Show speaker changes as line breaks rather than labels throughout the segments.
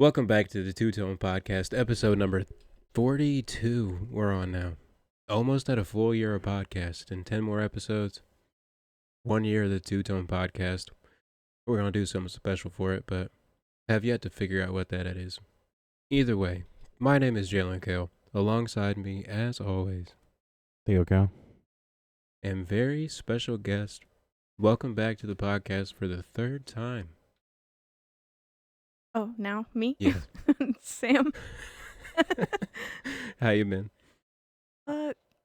Welcome back to the Two Tone Podcast, episode number 42. We're on now. Almost at a full year of podcast and 10 more episodes. 1 year of the Two Tone Podcast. We're going to do something special for it, but have yet to figure out what that is. Either way, my name is Jaylen Kale. Alongside me, as always,
Theo Cal.
and very special guest. Welcome back to the podcast for the third time.
Oh, now me?
Yes.
Sam.
How you been?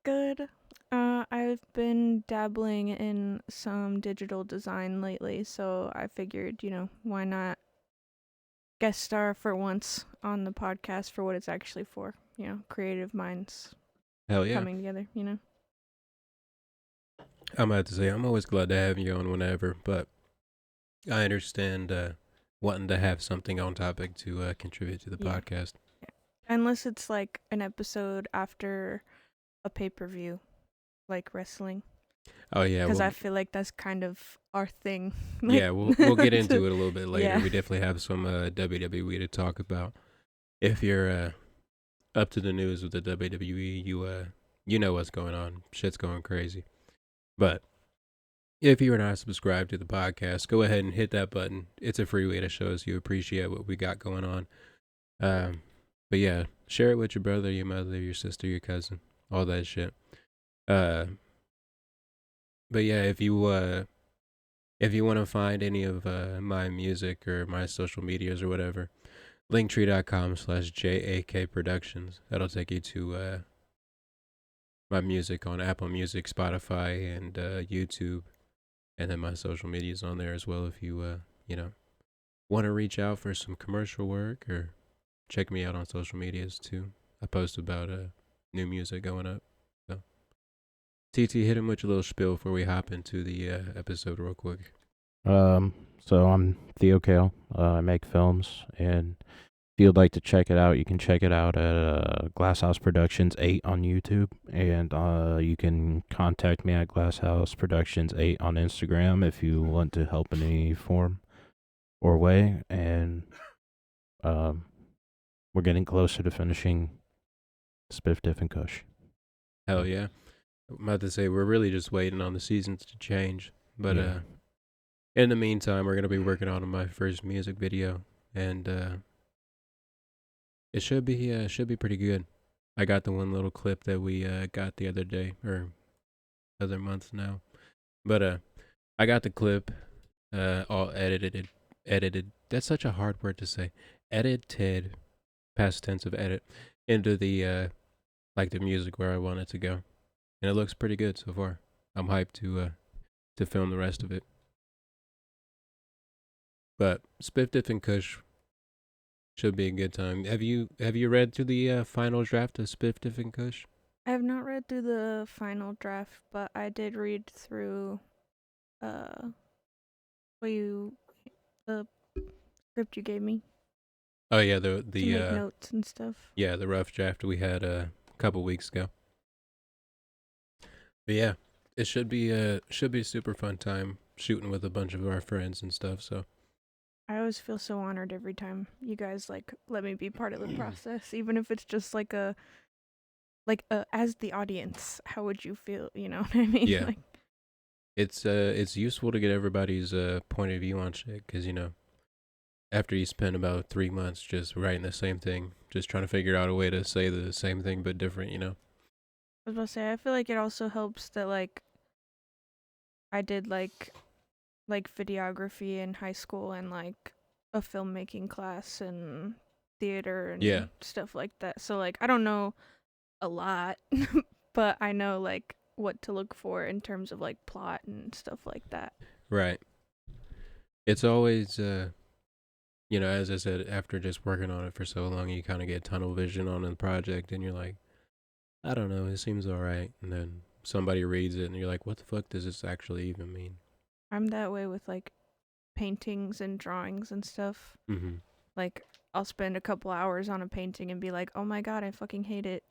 Good. I've been dabbling in some digital design lately, so I figured, why not guest star for once on the podcast for what it's actually for. Creative minds
Hell yeah.
coming together,
I'm about to say, I'm always glad to have you on whenever, but I understand wanting to have something on topic to contribute to the
Yeah.
podcast.
Unless it's like an episode after a pay-per-view, like wrestling.
Oh yeah,
Because I feel like that's kind of our thing. Like,
yeah, we'll get into it a little bit later.
Yeah.
We definitely have some WWE to talk about. If you're up to the news with the WWE, you know what's going on. Shit's going crazy. But if you are not subscribed to the podcast, go ahead and hit that button. It's a free way to show us you appreciate what we got going on. But yeah, share it with your brother, your mother, your sister, your cousin, all that shit. But yeah, if you want to find any of my music or my social medias or whatever, linktree.com/JAK Productions. That'll take you to my music on Apple Music, Spotify, and YouTube, and then my social medias on there as well. If you want to reach out for some commercial work or check me out on social medias too. I post about new music going up. So, TT, hit him with your little spiel before we hop into the episode real quick.
So I'm Theo Cal. I make films, and if you'd like to check it out, you can check it out at Glasshouse Productions 8 on YouTube, and you can contact me at Glasshouse Productions 8 on Instagram if you want to help in any form or way. And we're getting closer to finishing Spiff Diff Kush.
Hell yeah. I'm about to say we're really just waiting on the seasons to change. But
Yeah.
in the meantime, we're gonna be working on my first music video, and it should be pretty good. I got the one little clip that we got the other day or other month now, but I got the clip all edited. That's such a hard word to say. Edited, past tense of edit, into the like the music where I want it to go, and it looks pretty good so far. I'm hyped to film the rest of it. But Spiff Diff Kush should be a good time. Have you read through the final draft of Spiff Diff Kush?
I have not read through the final draft, but I did read through the script you gave me
Oh yeah,
to make notes and stuff.
yeah, the rough draft we had a couple weeks ago. But yeah, it should be a super fun time shooting with a bunch of our friends and stuff. So
I always feel so honored every time you guys let me be part of the process, even if it's just as the audience. How would you feel? You know what I mean?
yeah, it's useful to get everybody's point of view on shit because after you spend about 3 months just writing the same thing, just trying to figure out a way to say the same thing but different.
I was about to say, I feel like it also helps that I did videography in high school and a filmmaking class and theater and stuff like that. So I don't know a lot, but I know what to look for in terms of plot and stuff like that.
Right. It's always as I said, after just working on it for so long, you kind of get tunnel vision on the project, and you're like, I don't know, it seems all right. And then somebody reads it, and you're like, what the fuck does this actually even mean?
I'm that way with paintings and drawings and stuff.
Mm-hmm.
I'll spend a couple hours on a painting and be like, oh my god, I fucking hate it.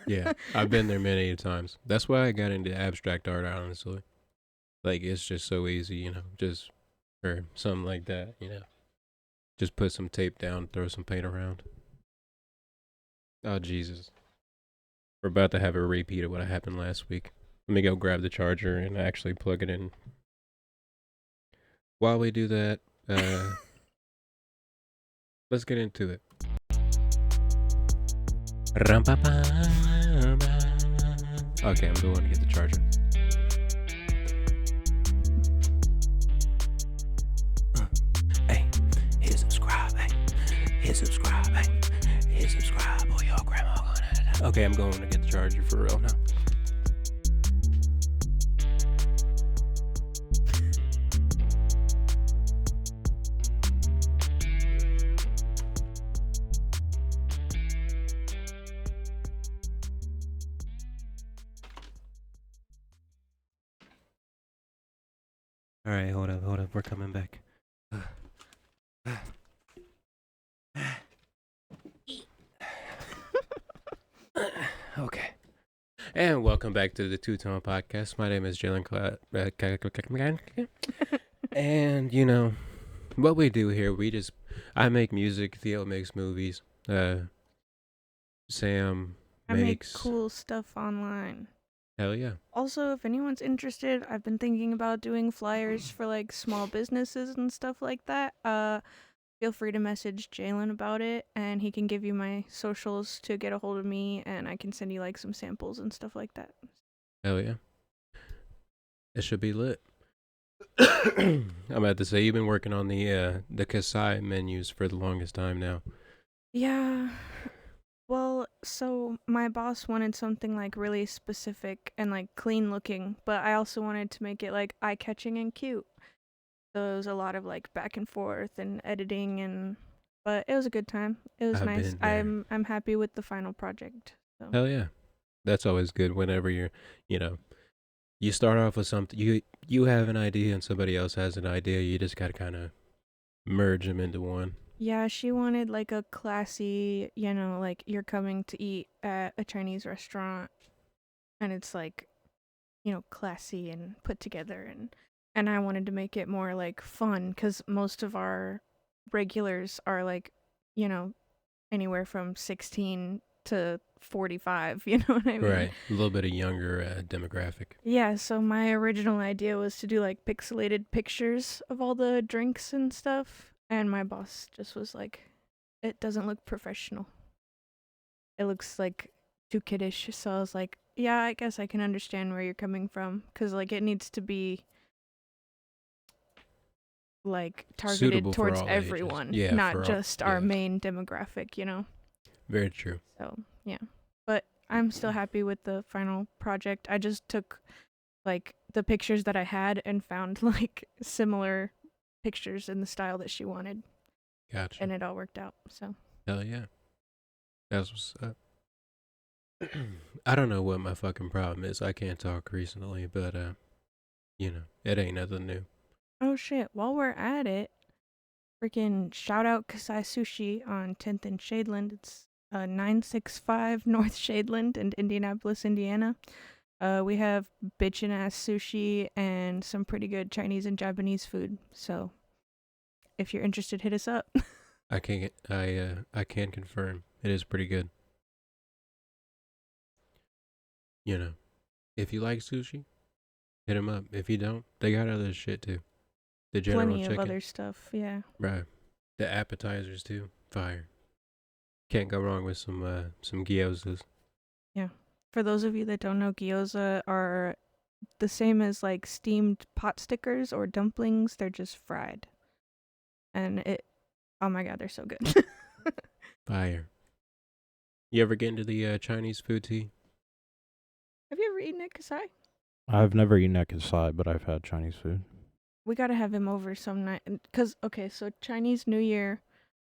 Yeah, I've been there many times. That's why I got into abstract art, honestly. It's just so easy, just or something like that. Just put some tape down, throw some paint around. Oh, Jesus. We're about to have a repeat of what happened last week. Let me go grab the charger and actually plug it in. While we do that, let's get into it. Okay, I'm going to get the charger. Hey, hit subscribe. Hey, hit subscribe. Hey, hit subscribe. Or your grandma gonna. Okay, I'm going to get the charger for real now. All right, hold up. We're coming back. Okay. And welcome back to the Two Tone Podcast. My name is Jaylen. And, you know, what we do here, I make music, Theo makes movies, Sam
I make
makes...
cool stuff online.
Hell yeah.
Also, if anyone's interested, I've been thinking about doing flyers for like small businesses and stuff like that. Feel free to message Jaylen about it, and he can give you my socials to get a hold of me, and I can send you like some samples and stuff like that.
Hell yeah. It should be lit. I'm about to say, you've been working on the Kasai menus for the longest time now.
Yeah. Well, so my boss wanted something like really specific and like clean looking, but I also wanted to make it like eye catching and cute. So it was a lot of like back and forth and editing, but it was a good time. It was
I've
nice.
been there.
I'm happy with the final project. So.
Hell yeah. That's always good whenever you're, you start off with something, you have an idea and somebody else has an idea. You just got to kind of merge them into one.
Yeah, she wanted like a classy, like you're coming to eat at a Chinese restaurant and it's like, classy and put together, and I wanted to make it more like fun cuz most of our regulars are like, anywhere from 16 to 45, you know what I mean?
Right. A little bit of younger demographic.
Yeah, so my original idea was to do like pixelated pictures of all the drinks and stuff, and my boss just was like, it doesn't look professional. It looks like too kiddish. So I was like, yeah, I guess I can understand where you're coming from, because like it needs to be like targeted
Suitable for
towards
all
everyone,
ages. Yeah,
not just our
yeah.
main demographic,
Very true.
So yeah, but I'm still happy with the final project. I just took like the pictures that I had and found like similar pictures in the style that she wanted.
Gotcha.
And it all worked out. So.
Hell yeah. That's what's up. I don't know what my fucking problem is. I can't talk recently, but it ain't nothing new.
Oh shit! While we're at it, freaking shout out Kasai Sushi on 10th and Shadeland. It's 965 North Shadeland in Indianapolis, Indiana. We have bitchin' ass sushi and some pretty good Chinese and Japanese food. So, if you're interested, hit us up.
I can confirm it is pretty good. If you like sushi, hit them up. If you don't, they got other shit too. The general
Plenty
chicken.
of other stuff, yeah.
Right. The appetizers too. Fire. Can't go wrong with some gyozas.
Yeah. For those of you that don't know, gyoza are the same as like steamed pot stickers or dumplings. They're just fried. And oh my god, they're so good.
Fire. You ever get into the Chinese food tea?
Have you ever eaten at Kasai?
I've never eaten at Kasai, but I've had Chinese food.
We gotta have him over some night. Cause okay, so Chinese New Year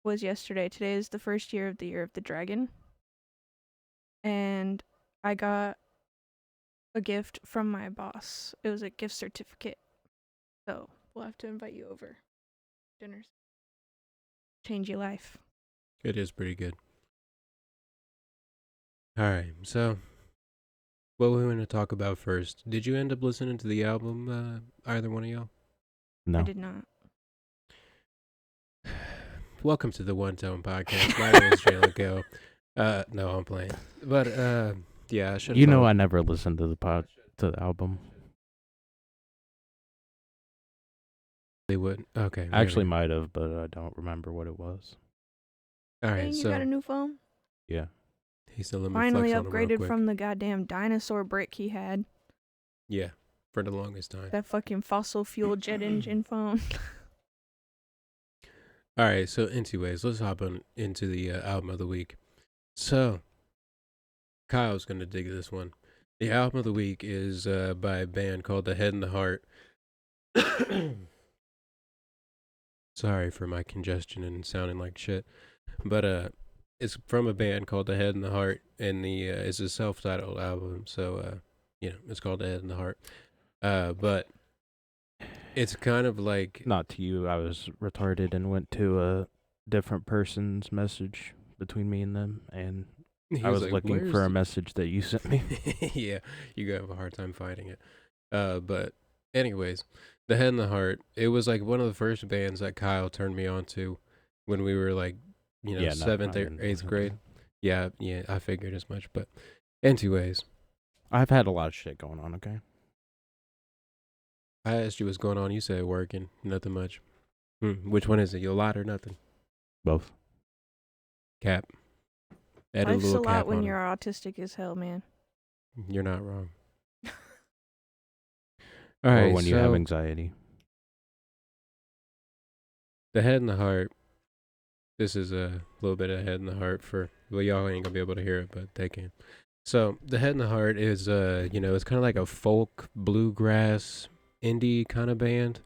was yesterday. Today is the first year of the Year of the Dragon. And I got a gift from my boss. It was a gift certificate. So we'll have to invite you over. Dinners. Change your life.
It is pretty good. Alright, so what we want to talk about first. Did you end up listening to the album, either one of y'all?
No.
I did not.
welcome to the One Tone Podcast. My name is Jaylen Go. No, I'm playing. But yeah, I should.
You know, I never listened to the album.
They would. Okay.
I actually might have, but I don't remember what it was.
All right.
Dang, you
So
got a new phone?
Yeah.
he said, "Let me
Finally
flex on him real
upgraded
quick."
from the goddamn dinosaur brick he had.
Yeah, for the longest time.
That fucking fossil fuel jet engine phone.
All right. So, anyways, let's hop on into the album of the week. So, Kyle's gonna dig this one. The album of the week is by a band called The Head and the Heart. Sorry for my congestion and sounding like shit, but it's from a band called The Head and the Heart, and it's a self-titled album. So it's called The Head and the Heart. But it's kind of like
Not to you. I was retarded and went to a different person's message between me and them, and I was
like,
looking for a message that you sent me.
Yeah, you gonna have a hard time finding it. But anyways, The Head and the Heart. It was like one of the first bands that Kyle turned me on to when we were like,
Yeah, no,
seventh
I
or
didn't
eighth
listen to
grade.
it.
Yeah, I figured as much. But anyways,
I've had a lot of shit going on. Okay.
I asked you what's going on. You said working, nothing much. Which one is it? You a lot or nothing?
Both.
Cap. Add
Life's a
little
lot
cap
when
on
you're autistic as hell, man.
it. You're not wrong.
Or
All right,
when you have anxiety.
The Head and the Heart. This is a little bit of Head and the Heart for, well, y'all ain't gonna be able to hear it, but they can. So The Head and the Heart is it's kind of like a folk bluegrass indie kind of band.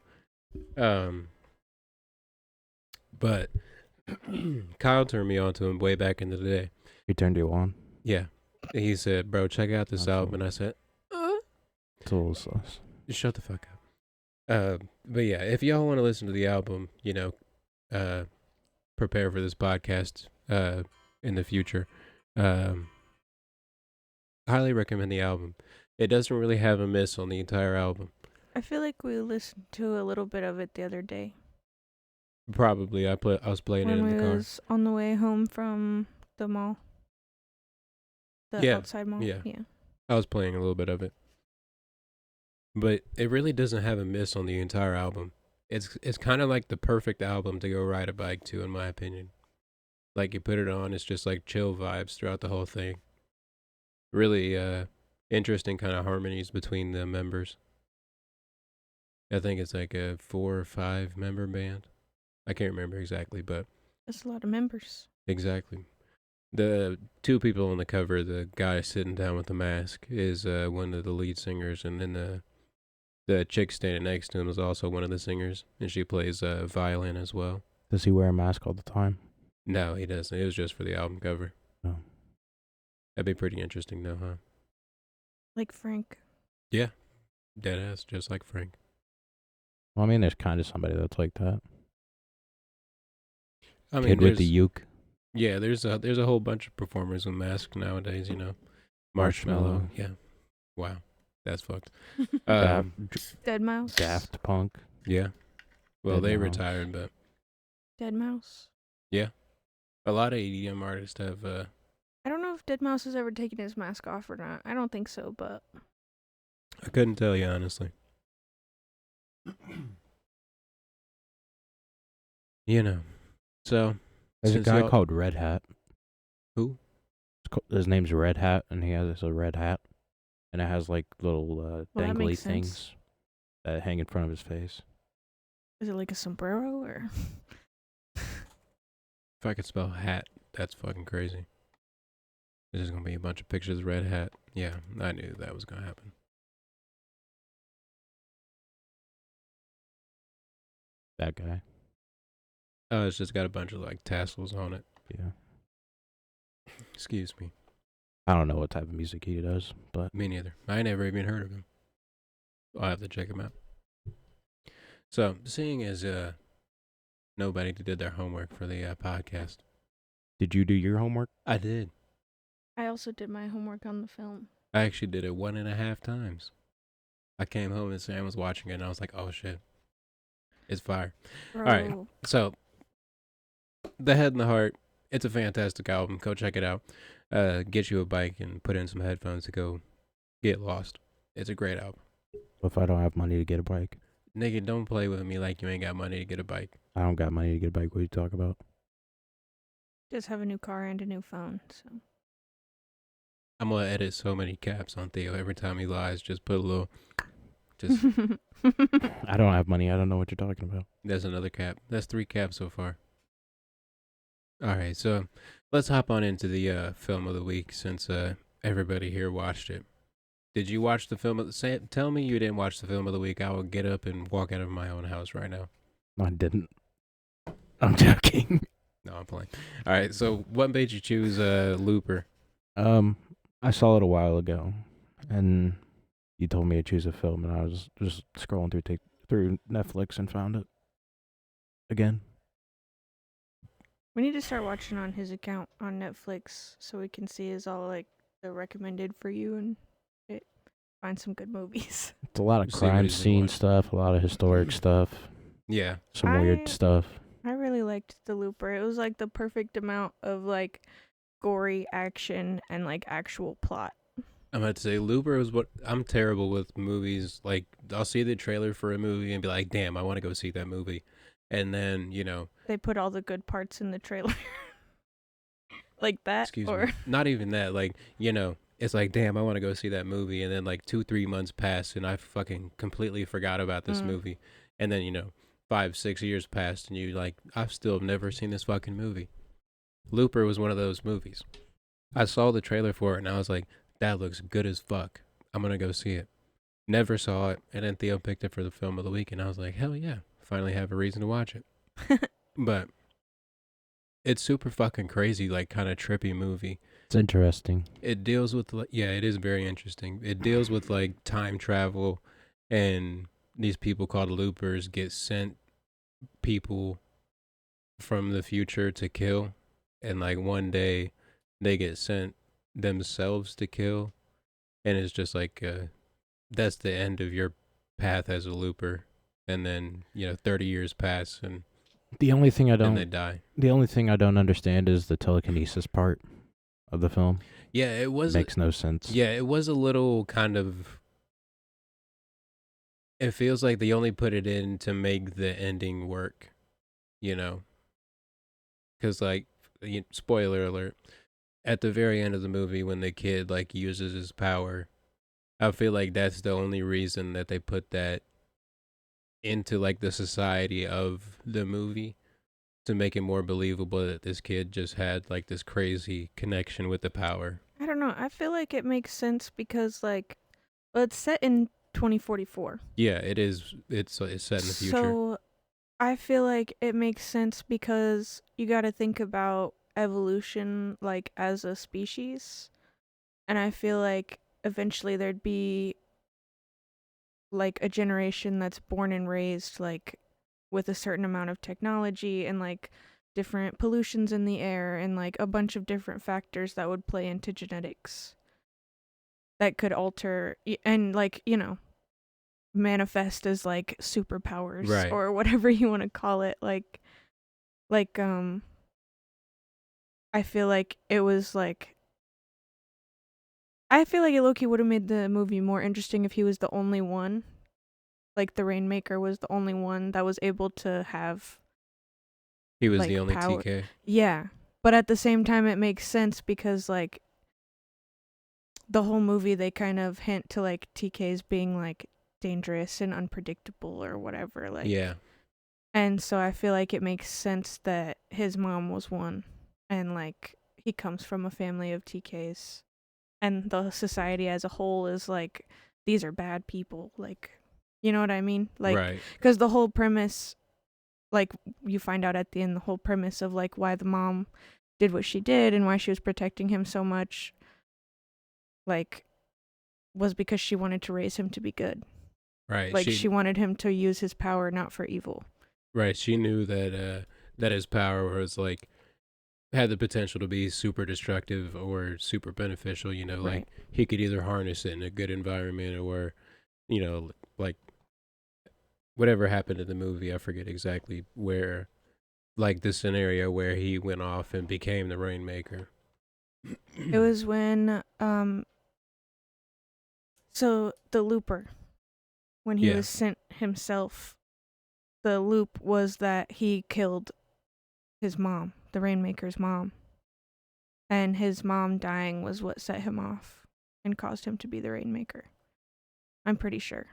But Kyle turned me on to him way back in the day.
He turned you on.
Yeah. He said, "Bro, check out this album." And I said,
It's a little sus.
"Shut the fuck up." But yeah, if y'all want to listen to the album, prepare for this podcast in the future. Highly recommend the album. It doesn't really have a miss on the entire album.
I feel like we listened to a little bit of it the other day.
Probably. I was playing it
when
in the
we
car.
was on the way home from the mall. The
Yeah,
outside mall.
yeah.
Yeah.
I was playing a little bit of it. But it really doesn't have a miss on the entire album. It's kind of like the perfect album to go ride a bike to, in my opinion. Like, you put it on, it's just like chill vibes throughout the whole thing. Really interesting kind of harmonies between the members. I think it's like a 4 or 5 member band. I can't remember exactly, but
That's a lot of members.
exactly. The 2 people on the cover, the guy sitting down with the mask, is one of the lead singers, and then the chick standing next to him is also one of the singers, and she plays violin as well.
Does he wear a mask all the time?
No, he doesn't. It was just for the album cover.
Oh.
That'd be pretty interesting, though, huh?
Like Frank.
Yeah, deadass, just like Frank.
Well, I mean, there's kind of somebody that's like that.
I mean,
Kid with the uke.
Yeah, there's a whole bunch of performers with masks nowadays. Marshmello. Yeah. Wow, that's fucked.
Dead Mouse.
Daft Punk.
Yeah. Well,
Dead
they
Mouse.
retired, but
Dead Mouse.
a lot of EDM artists have.
I don't know if Dead Mouse has ever taken his mask off or not. I don't think so, but
I couldn't tell you honestly. So
There's a
since
guy
y'all-
called Red Hat.
Who?
His name's Red Hat, and he has a red hat, and it has like little
that
dangly
makes sense.
things that hang in front of his face.
is it like a sombrero or?
If I could spell hat, that's fucking crazy. There's just gonna be a bunch of pictures of Red Hat. Yeah, I knew that was gonna happen.
That guy.
Oh, it's just got a bunch of like tassels on it.
Yeah.
Excuse me.
I don't know what type of music he does, but
Me neither. I never even heard of him. I'll have to check him out. So, seeing as nobody did their homework for the podcast,
did you do your homework?
I did.
I also did my homework on the film.
I actually did it 1.5 times. I came home and Sam was watching it, and I was like, "Oh shit, it's fire!"
Bro,
right. So, The Head and the Heart. It's a fantastic album. Go check it out. Get you a bike and put in some headphones to go get lost. It's a great album.
If I don't have money to get a bike,
Nigga, don't play with me like you ain't got money to get a bike.
I don't got money to get a bike. What are you talking about?
Just have a new car and a new phone. So
I'm gonna edit so many caps on Theo every time he lies. Just put a little. Just
I don't have money. I don't know what you're talking about.
There's another cap. That's 3 caps so far. All right, so let's hop on into the film of the week since everybody here watched it. Did you watch the film? Tell me you didn't watch the film of the week. I will get up and walk out of my own house right now.
No, I didn't. I'm joking.
No, I'm playing. All right, so what made you choose Looper?
I saw it a while ago, and you told me to choose a film, and I was just scrolling through Netflix and found it again.
we need to start watching on his account on Netflix so we can see his all like the recommended for you and find some good movies.
It's a lot of
See what
crime
he's been
scene
watching.
stuff, a lot of historic stuff,
Yeah,
some weird
I-
stuff.
I really liked The Looper. It was like the perfect amount of like gory action and like actual plot.
I'm about to say Looper is what I'm terrible with movies. Like I'll see the trailer for a movie and be like, "Damn, I want to go see that movie," and then
They put all the good parts in the trailer. Like that
excuse
or
me, not even that. Like it's like, damn, I want to go see that movie, and then like 2-3 months pass, and I fucking completely forgot about this movie, and then 5-6 years passed, and you like, I've still never seen this fucking movie. Looper was one of those movies. I saw the trailer for it, and I was like, that looks good as fuck. I'm gonna go see it. Never saw it, and then Theo picked it for the film of the week, and I was like, hell yeah, finally have a reason to watch it. But it's super fucking crazy, like kind of trippy movie.
It's interesting.
It deals with it is very interesting. It deals with like time travel, and these people called loopers get sent people from the future to kill, and like one day they get sent themselves to kill, and it's just like that's the end of your path as a looper, and then 30 years pass and
The only thing I
then they
don't
die.
the only thing I don't understand is the telekinesis part of the film.
Yeah, it was
Makes no sense.
Yeah, it was a little kind of. It feels like they only put it in to make the ending work, because like, spoiler alert, at the very end of the movie when the kid like uses his power, I feel like that's the only reason that they put that into like the society of the movie to make it more believable that this kid just had like this crazy connection with the power.
I don't know. I feel like it makes sense because like well, it's set in 2044.
Yeah, it is. It's set in the future.
So I feel like it makes sense because you got to think about evolution like as a species. And I feel like eventually there'd be like a generation that's born and raised like with a certain amount of technology and like different pollutions in the air and like a bunch of different factors that would play into genetics that could alter and like manifest as like superpowers
Right.
or whatever you want to call it like I feel like it was like I feel like Loki would have made the movie more interesting if he was the only one, like the Rainmaker was the only one that was able to have.
He was
like,
the only
power.
TK.
Yeah, but at the same time, it makes sense because like the whole movie they kind of hint to like TKs being like dangerous and unpredictable or whatever. Like
Yeah.
and so I feel like it makes sense that his mom was one, and like he comes from a family of TKs. And the society as a whole is like these are bad people, like you know what I mean, like
right.
because the whole premise, like you find out at the end, the whole premise of like why the mom did what she did and why she was protecting him so much, like was because she wanted to raise him to be good,
Right.
like she wanted him to use his power not for evil.
Right. She knew that that his power was like had the potential to be super destructive or super beneficial, like
Right.
he could either harness it in a good environment or like whatever happened in the movie, I forget exactly where like the scenario where he went off and became the Rainmaker.
It was when so the looper, when he
Yeah.
was sent himself, the loop was that he killed his mom, the Rainmaker's mom. And his mom dying was what set him off and caused him to be the Rainmaker. I'm pretty sure.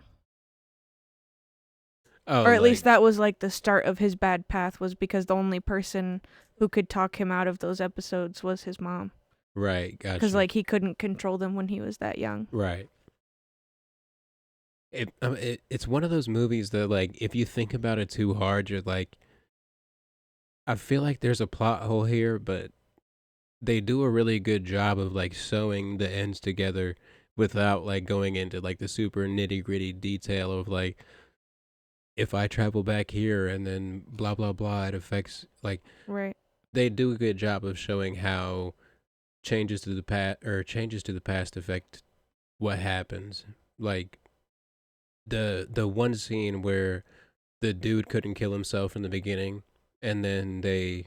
Oh,
Or at
like
least that was like the start of his bad path, was because the only person who could talk him out of those episodes was his mom.
right,
Because
gotcha.
like he couldn't control them when he was that young.
Right. It's one of those movies that, like, if you think about it too hard, you're like, I feel like there's a plot hole here, but they do a really good job of like sewing the ends together without like going into like the super nitty gritty detail of like, if I travel back here and then blah blah blah, it affects like.
Right.
They do a good job of showing how changes to the past affect what happens. Like the one scene where the dude couldn't kill himself in the beginning, and then they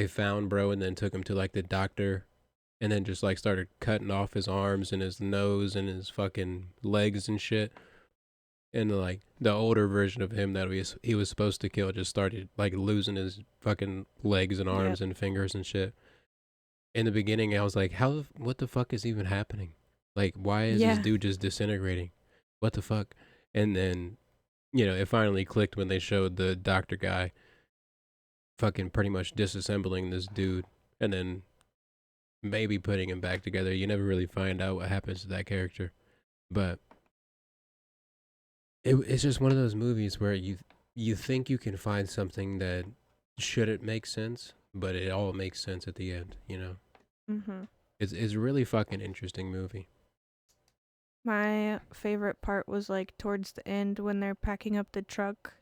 found bro and then took him to like the doctor, and then just like started cutting off his arms and his nose and his fucking legs and shit. And like the older version of him that he was supposed to kill just started like losing his fucking legs and arms
Yep.
and fingers and shit. In the beginning, I was like, what the fuck is even happening? Like, why is this
Yeah.
dude just disintegrating? What the fuck? And then, it finally clicked when they showed the doctor guy fucking pretty much disassembling this dude and then maybe putting him back together. You never really find out what happens to that character. But it's just one of those movies where you think you can find something that shouldn't make sense, but it all makes sense at the end.
Mhm.
It's a really fucking interesting movie.
My favorite part was like towards the end when they're packing up the truck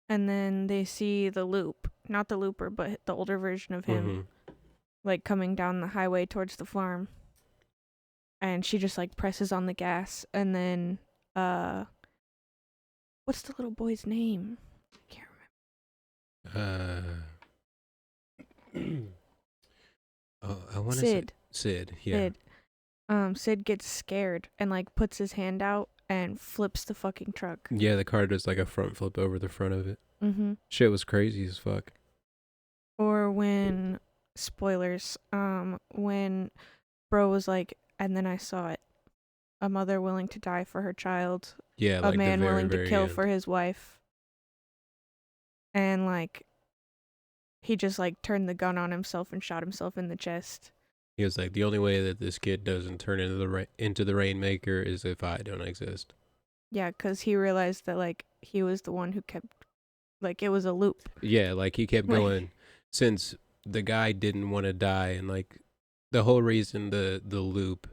and then they see the loop, not the looper, but the older version of him,
Mm-hmm.
like coming down the highway towards the farm. And she just like presses on the gas and then what's the little boy's name? Can't
Oh, I want to say
Sid.
Sid. Yeah,
Sid. Sid gets scared and like puts his hand out and flips the fucking truck.
yeah. The car does like a front flip over the front of it.
Mhm.
Shit was crazy as fuck.
Or when spoilers, when bro was like, and then I saw it. A mother willing to die for her child,
Yeah,
a
like the
man
very
willing to
very
kill
end.
for his wife, and like he just like turned the gun on himself and shot himself in the chest.
He was like, the only way that this kid doesn't turn into the Rainmaker is if I don't exist.
Yeah, cuz he realized that like he was the one who kept like it was a loop.
Yeah, like he kept
Like
going since the guy didn't want to die, and like the whole reason the loop,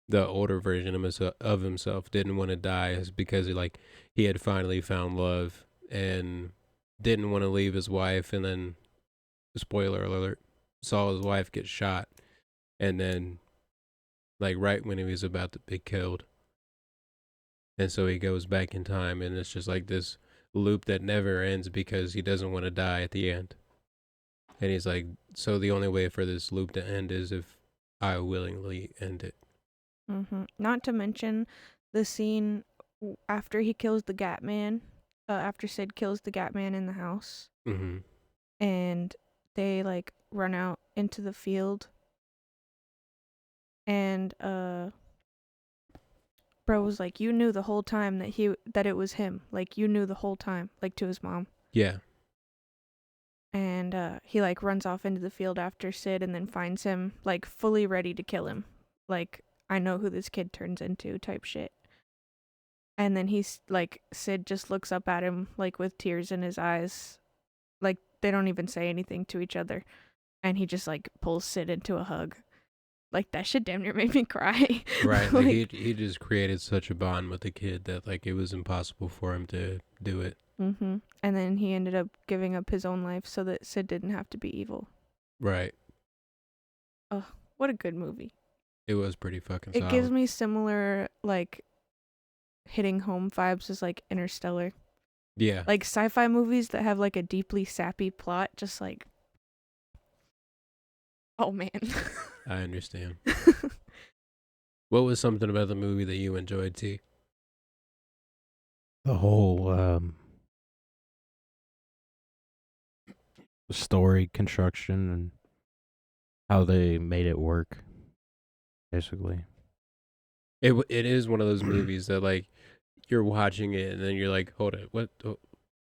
the older version of himself didn't want to die is because he had finally found love and didn't want to leave his wife, and then spoiler alert, saw his wife get shot, and then like right when he was about to be killed, and so he goes back in time, and it's just like this loop that never ends because he doesn't want to die at the end. And he's like, so the only way for this loop to end is if I willingly end it.
Not to mention the scene after he kills the Gat Man, after Sid kills the Gat Man in the house,
Mm-hmm.
and they like run out into the field, and bro was like, "You knew the whole time that it was him. Like you knew the whole time." Like to his mom,
Yeah.
and he like runs off into the field after Sid, and then finds him like fully ready to kill him. Like I know who this kid turns into type shit. And then he's like, Sid just looks up at him like with tears in his eyes. Like they don't even say anything to each other. And he just like pulls Sid into a hug. Like that shit damn near made me cry.
Right. Like
Like,
he just created such a bond with the kid that like it was impossible for him to do it.
And then he ended up giving up his own life so that Sid didn't have to be evil.
Right.
Oh, what a good movie.
It was pretty fucking
It gives
solid.
me similar like hitting home vibes as like Interstellar.
Yeah,
Like sci-fi movies that have like a deeply sappy plot, just like, oh man.
I understand. What was something about the movie that you enjoyed, T?
The whole story construction and how they made it work, basically.
It is one of those movies that like you're watching it and then you're like, hold it, what?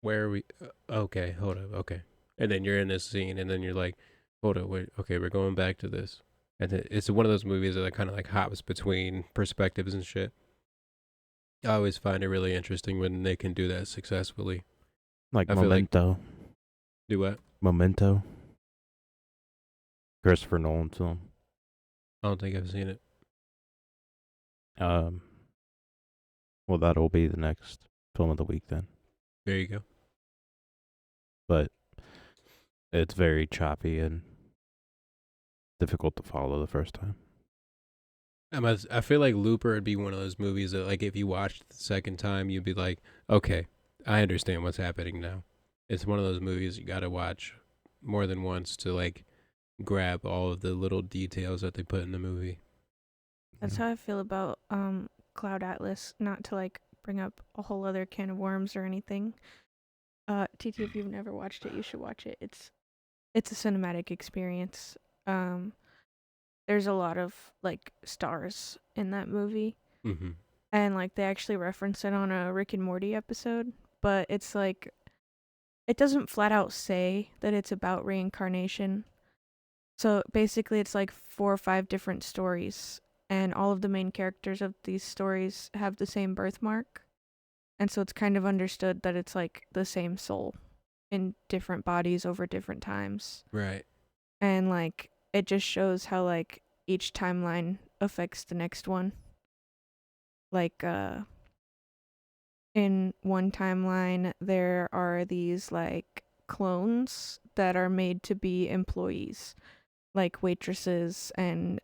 Where are we? Okay, hold up, okay, and then you're in this scene and then you're like, hold up, wait, okay, we're going back to this, and it's one of those movies that kind of like hops between perspectives and shit. I always find it really interesting when they can do that successfully.
Like
I feel like
Memento.
do what?
Memento. Christopher Nolan's film.
I don't think I've seen it.
Um, well, that'll be the next film of the week then.
There you go.
But it's very choppy and difficult to follow the first time.
I feel like Looper would be one of those movies that, like, if you watched it the second time, you'd be like, okay, I understand what's happening now. It's one of those movies you got to watch more than once to, like, grab all of the little details that they put in the movie.
That's how I feel about Cloud Atlas. Not to like bring up a whole other can of worms or anything. TT, if you've never watched it, you should watch it. It's a cinematic experience. There's a lot of like stars in that movie,
Mm-hmm.
and like they actually reference it on a Rick and Morty episode. But it's like it doesn't flat out say that it's about reincarnation. So basically, it's like 4 or 5 different stories, and all of the main characters of these stories have the same birthmark. And so it's kind of understood that it's like the same soul in different bodies over different times.
Right.
And like it just shows how like each timeline affects the next one. Like in one timeline there are these like clones that are made to be employees, like waitresses and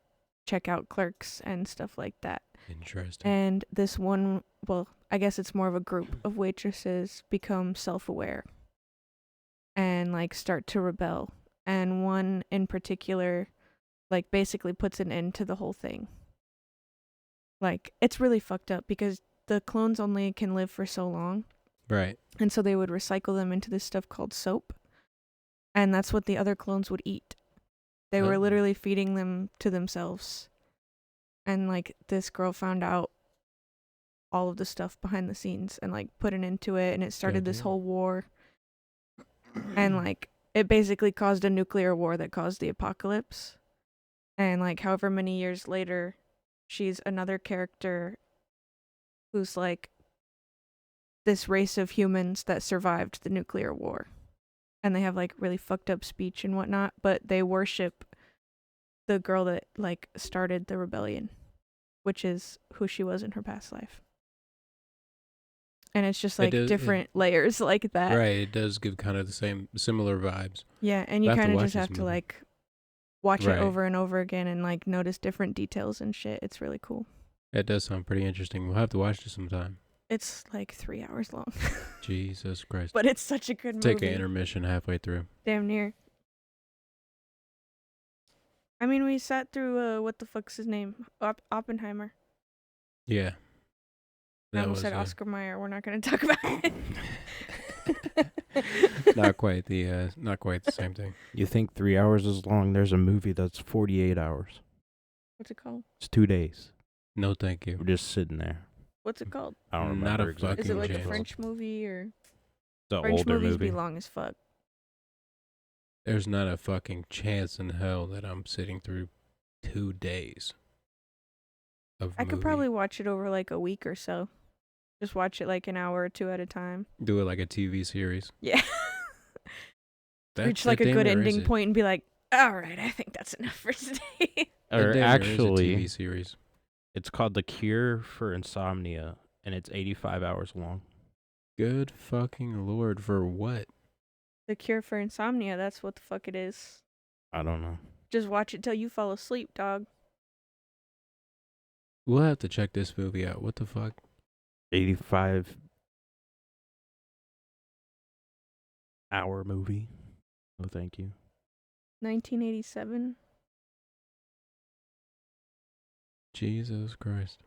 checkout clerks and stuff like that.
Interesting.
And this one, well, I guess it's more of a group of waitresses become self-aware and like start to rebel. And one in particular like basically puts an end to the whole thing. Like it's really fucked up because the clones only can live for so long.
Right.
And so they would recycle them into this stuff called soap. And that's what the other clones would eat. They were
Oh.
literally feeding them to themselves. And like this girl found out all of the stuff behind the scenes and like put an end to it, and it started this
Goddamn.
whole war. And like it basically caused a nuclear war that caused the apocalypse. And like however many years later, she's another character who's like this race of humans that survived the nuclear war. And they have like really fucked up speech and whatnot, but they worship the girl that like started the rebellion, which is who she was in her past life. And it's just like different layers like that.
Right. It does give kind of the similar vibes.
Yeah, and you
I'll have to
kind of
watch
just
this
have to
movie.
like watch
Right.
it over and over again and like notice different details and shit. It's really cool.
That does sound pretty interesting. We'll have to watch this sometime.
It's like 3 hours long.
Jesus Christ.
But it's such a good movie.
Take an intermission halfway through.
Damn near. I mean, we sat through what the fuck's his name? Oppenheimer.
Yeah.
I almost said Oscar Mayer. We're not going to talk about it.
not quite the same thing.
You think 3 hours is long? There's a movie that's 48 hours.
What's it called?
It's 2 days.
No, thank you.
We're just sitting there.
What's it called?
I don't
Not a
remember exactly.
Is it
fucking
like a
chance.
French movie or?
The
French
older
movies
movie.
be long as fuck.
There's not a fucking chance in hell that I'm sitting through 2 days of
I could
movie.
probably watch it over like a week or so. Just watch it like an hour or 2 at a time.
Do it like a TV series.
Yeah. Reach like a good ending point and be like, all right, I think that's enough for today.
Or
a
actually,
TV series.
it's called The Cure for Insomnia, and it's 85 hours long.
Good fucking lord, for what?
The Cure for Insomnia, that's what the fuck it is.
I don't know.
Just watch it till you fall asleep, dog.
We'll have to check this movie out. What the fuck?
85 Our movie. Oh, thank you.
1987.
Jesus Christ.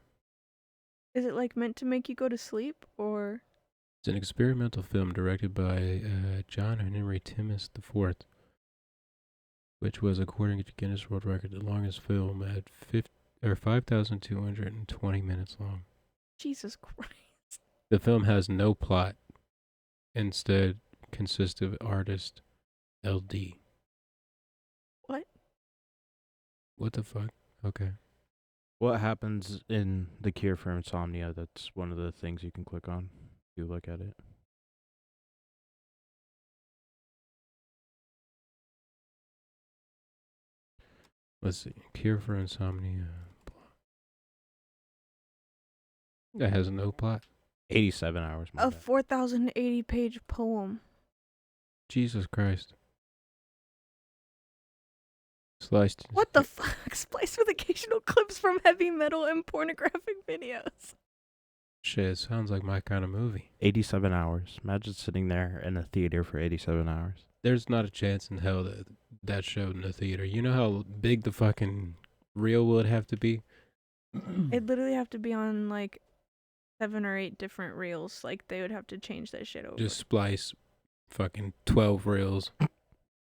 Is it like meant to make you go to sleep or?
It's an experimental film directed by John Henry Timmins IV, which was, according to Guinness World Record, the longest film at 5,220 minutes long.
Jesus Christ.
The film has no plot. Instead, consists of artist LD.
What?
What the fuck? Okay.
What happens in The Cure for Insomnia? That's one of the things you can click on if you look at it.
Let's see. Cure for Insomnia. That has no plot.
87 hours.
A 4,080 page poem.
Jesus Christ. Sliced.
What the fuck? Spliced with occasional clips from heavy metal and pornographic videos.
Shit, sounds like my kind of movie.
87 hours. Imagine sitting there in a theater for 87 hours.
There's not a chance in hell that that showed in the theater. You know how big the fucking reel would have to be?
It'd literally have to be on like 7 or 8 different reels. Like they would have to change that shit over.
Just splice fucking 12 reels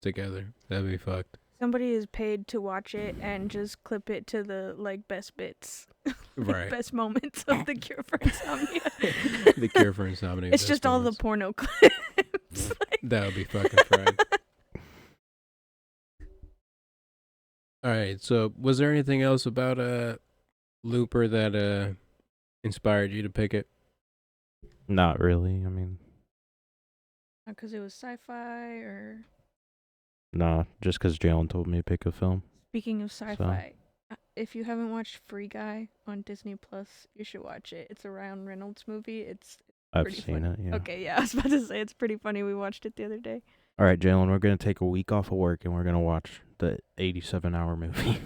together. That'd be fucked.
Somebody is paid to watch it and just clip it to the like best bits.
Right.
Best moments of The Cure for Insomnia.
The Cure for Insomnia.
It's just all the porno clips.
That would be fucking fried. Alright, so was there anything else about Looper that inspired you to pick it?
Not really. I mean,
Because it was sci-fi or...
nah, just because Jaylen told me to pick a film.
Speaking of sci-fi, if you haven't watched Free Guy on Disney Plus, you should watch it. It's a Ryan Reynolds movie. It's
I've
pretty
seen
funny.
it, yeah.
Okay, yeah, I was about to say it's pretty funny. We watched it the other day.
All right, Jaylen, we're going to take a week off of work and we're going to watch the 87-hour movie.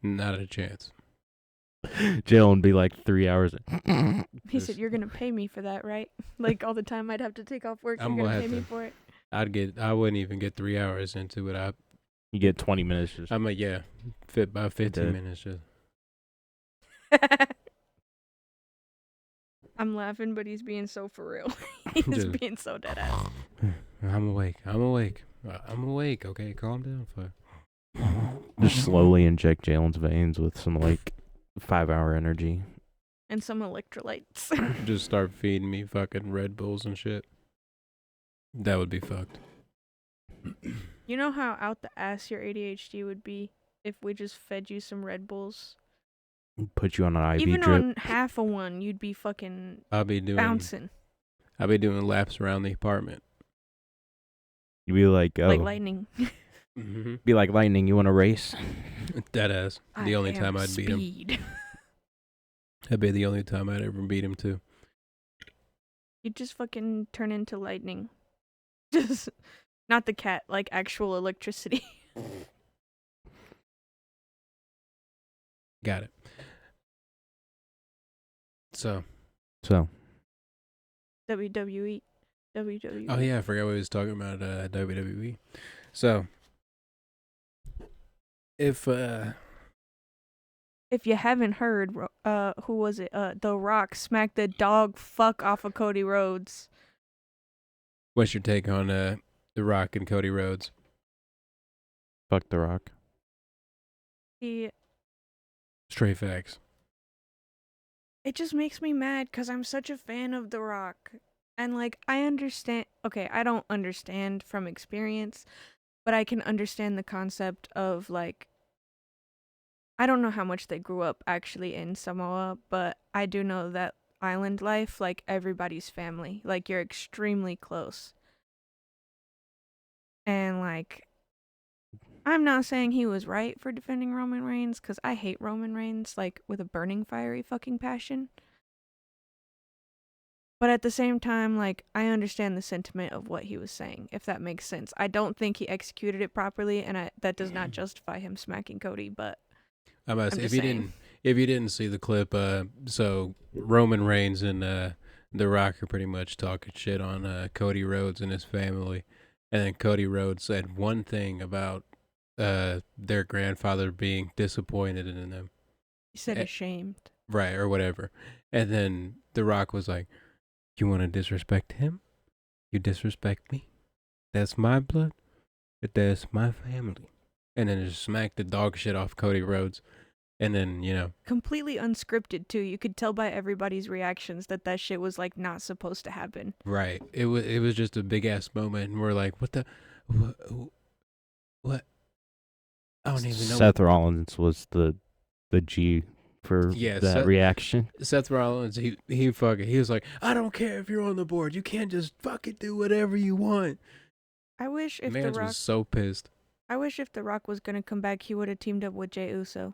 Not a chance.
Jaylen be like 3 hours.
He said, "You're gonna pay me for that, right? Like all the time I'd have to take off work.
I'm
You're
gonna
gonna pay
have
me for it."
I wouldn't even get 3 hours into it.
You get 20 minutes. Just
I'm fit by 15
Dead.
minutes just.
I'm laughing, but he's being so for real. He's
Just-
being so dead ass.
I'm awake. Okay, calm down, fuck.
just slowly inject Jalen's veins with some like 5-hour energy.
And some electrolytes.
Just start feeding me fucking Red Bulls and shit. That would be fucked.
You know how out the ass your ADHD would be if we just fed you some Red Bulls?
Put you on an IV
Even
drip.
on half of one, you'd be fucking
I'll be doing
bouncing
laps around the apartment.
You'd be like, oh,
like lightning.
Mm-hmm.
be like lightning. You want to race?
That ass. The only time I'd beat him.
Speed.
That'd be the only time I'd ever beat him too.
You'd just fucking turn into lightning. Just not the cat, like actual electricity.
Got it. So.
WWE.
Oh yeah, I forgot what we was talking about WWE. So, if
you haven't heard, who was it? The Rock smacked the dog fuck off of Cody Rhodes.
what's your take on The Rock and Cody Rhodes?
Fuck The Rock.
Straight facts.
It just makes me mad because I'm such a fan of The Rock. And, like, I understand... Okay, I don't understand from experience, but I can understand the concept of, like... I don't know how much they grew up actually in Samoa, but I do know that island life, like, everybody's family. Like, you're extremely close. And, like... I'm not saying he was right for defending Roman Reigns, because I hate Roman Reigns, like, with a burning, fiery fucking passion. But at the same time, like, I understand the sentiment of what he was saying, if that makes sense. I don't think he executed it properly, and that does not justify him smacking Cody, but
I'm
just
if
saying.
you didn't see the clip, so Roman Reigns and The Rock are pretty much talking shit on Cody Rhodes and his family, and then Cody Rhodes said one thing about their grandfather being disappointed in them.
He said
Eh,
ashamed.
right, or whatever. And then The Rock was like, "You want to disrespect him? You disrespect me? That's my blood. That's my family." And then just smacked the dog shit off Cody Rhodes. And then,
Completely unscripted too. You could tell by everybody's reactions that shit was like not supposed to happen.
right. It was just a big ass moment. And we're like, what the, what? I don't even know.
Seth Rollins was the G for that reaction.
Seth Rollins, he was like, I don't care if you're on the board. You can't just fucking do whatever you want.
I wish if
The Rock was so pissed.
I wish if The Rock was gonna come back, he would have teamed up with Jey Uso.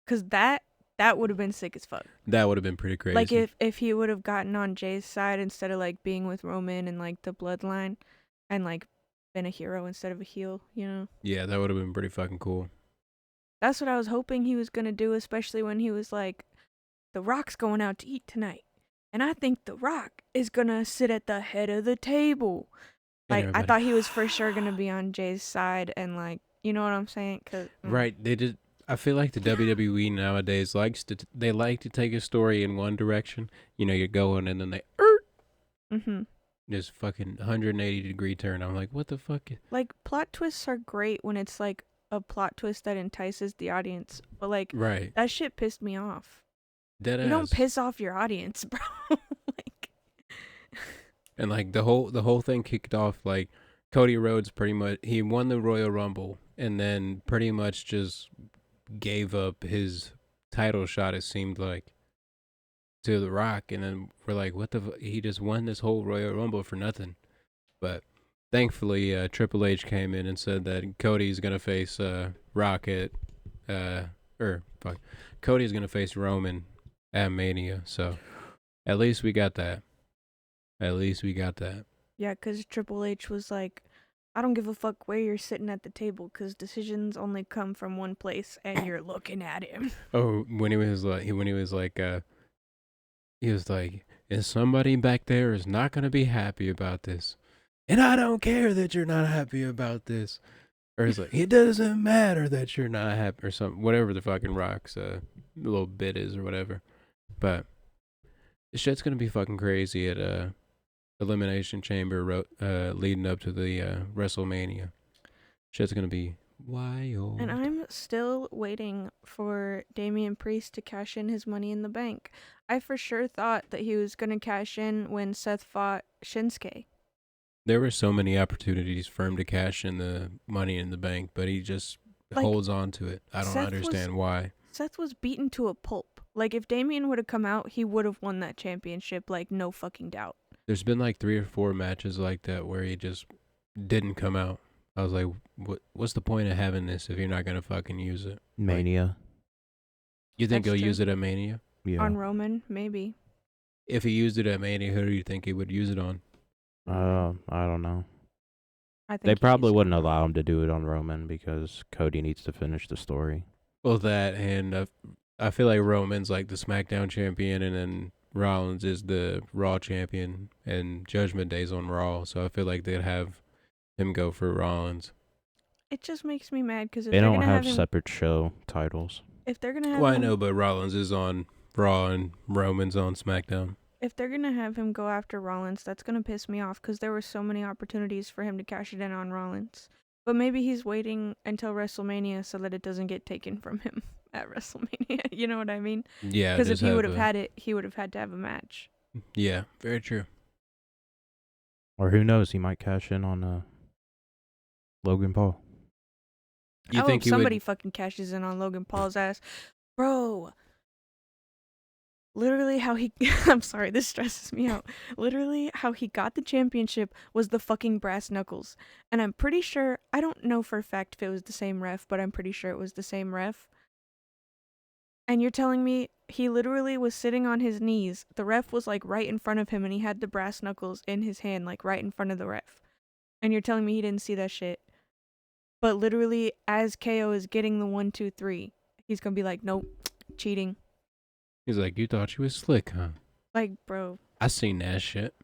Cause that would have been sick as fuck.
That would have been pretty crazy.
Like if he would have gotten on Jay's side instead of like being with Roman and like the bloodline, and like been a hero instead of a heel, you know?
Yeah, that would have been pretty fucking cool.
That's what I was hoping he was gonna do, especially when he was like, The Rock's going out to eat tonight, and I think The Rock is gonna sit at the head of the table. Like I thought he was for sure gonna be on Jay's side, and like, you know what I'm saying?
Right, they did. I feel like the WWE nowadays like to take a story in one direction. You're going, and then they just fucking 180-degree turn. I'm like, what the fuck?
Like plot twists are great when it's like a plot twist that entices the audience, but like
right,
that shit pissed me off.
Deadass.
You don't piss off your audience, bro. Like,
and like the whole thing kicked off like Cody Rhodes pretty much he won the Royal Rumble and then pretty much just gave up his title shot, it seemed like, to The Rock, and then we're like, what the he just won this whole Royal Rumble for nothing. But thankfully Triple H came in and said that Cody's gonna face Rock at Cody's gonna face Roman at Mania, so at least we got that.
Yeah, because Triple H was like, I don't give a fuck where you're sitting at the table, because decisions only come from one place, and you're looking at him.
Oh, when he was like, and somebody back there is not gonna be happy about this, and I don't care that you're not happy about this, or it's like it doesn't matter that you're not happy or something, whatever the fucking Rock's little bit is or whatever, but this shit's gonna be fucking crazy at Elimination Chamber leading up to the WrestleMania. Shit's gonna be wild.
And I'm still waiting for Damian Priest to cash in his Money in the Bank. I for sure thought that he was gonna cash in when Seth fought Shinsuke.
There were so many opportunities for him to cash in the Money in the Bank, but he just holds on to it. I don't understand why.
Seth was beaten to a pulp. Like, if Damian would have come out, he would have won that championship, like, no fucking doubt.
There's been like 3 or 4 matches like that where he just didn't come out. I was like, what's the point of having this if you're not going to fucking use it?
Mania.
You think
That's
he'll
true.
use it at Mania?
Yeah.
On Roman, maybe.
If he used it at Mania, who do you think he would use it on?
I don't know.
I think
They probably wouldn't allow him to do it on Roman because Cody needs to finish the story.
Well, that, and I feel like Roman's like the SmackDown champion, and then Rollins is the Raw champion, and Judgment Day's on Raw, so I feel like they'd have him go for Rollins.
It just makes me mad because
they don't have separate show titles.
If they're gonna have
I know, but Rollins is on Raw and Roman's on SmackDown.
If they're gonna have him go after Rollins, that's gonna piss me off because there were so many opportunities for him to cash it in on Rollins. But maybe he's waiting until WrestleMania so that it doesn't get taken from him at WrestleMania. You know what I mean?
Yeah.
Because if he would have had it, he would have had to have a match.
Yeah, very true.
Or who knows? He might cash in on Logan Paul.
I hope somebody fucking cashes in on Logan Paul's ass. Bro. Literally how he... I'm sorry, this stresses me out. Literally how he got the championship was the fucking brass knuckles. And I'm pretty sure... I don't know for a fact if it was the same ref, but I'm pretty sure it was the same ref. And you're telling me he literally was sitting on his knees. The ref was like right in front of him and he had the brass knuckles in his hand, like right in front of the ref. And you're telling me he didn't see that shit. But literally as KO is getting the 1, 2, 3, he's gonna be like, nope, cheating.
He's like, you thought you was slick, huh?
Like, bro,
I seen that shit.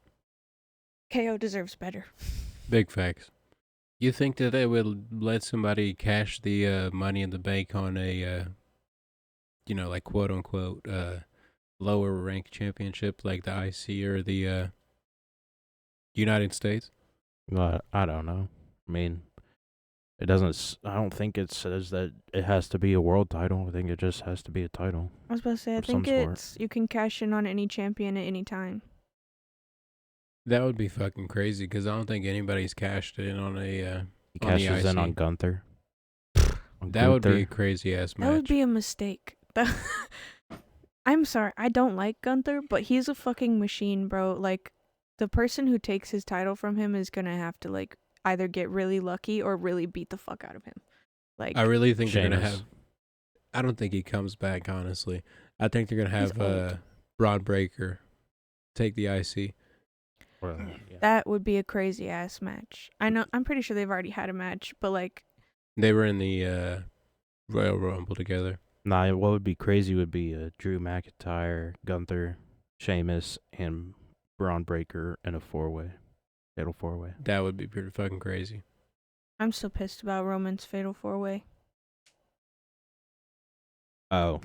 KO deserves better.
Big facts. You think that they would let somebody cash the money in the bank on a, like quote unquote, lower ranked championship like the IC or the United States?
I don't know. I mean, it doesn't. I don't think it says that it has to be a world title. I think it just has to be a title.
I was about to say, I
Of some
think
sort.
it's you can cash in on any champion at any time.
That would be fucking crazy because I don't think anybody's cashed in on a
He
on the
cashes in
IC.
on Gunther.
That would be a crazy ass match.
That would be a mistake. I'm sorry, I don't like Gunther, but he's a fucking machine, bro. Like, the person who takes his title from him is gonna have to, like, either get really lucky or really beat the fuck out of him. Like,
I really think they're gonna
Sheamus.
have. I don't think he comes back. Honestly, I think they're gonna
He's
have
old.
Braun Breaker take the IC.
Well, yeah.
that would be a crazy ass match. I'm pretty sure they've already had a match, but like,
They were in the Royal Rumble together.
Nah, what would be crazy would be Drew McIntyre, Gunther, Sheamus, and Braun Breaker in a fatal 4-way.
That would be pretty fucking crazy.
I'm still pissed about Roman's fatal 4-way.
Oh,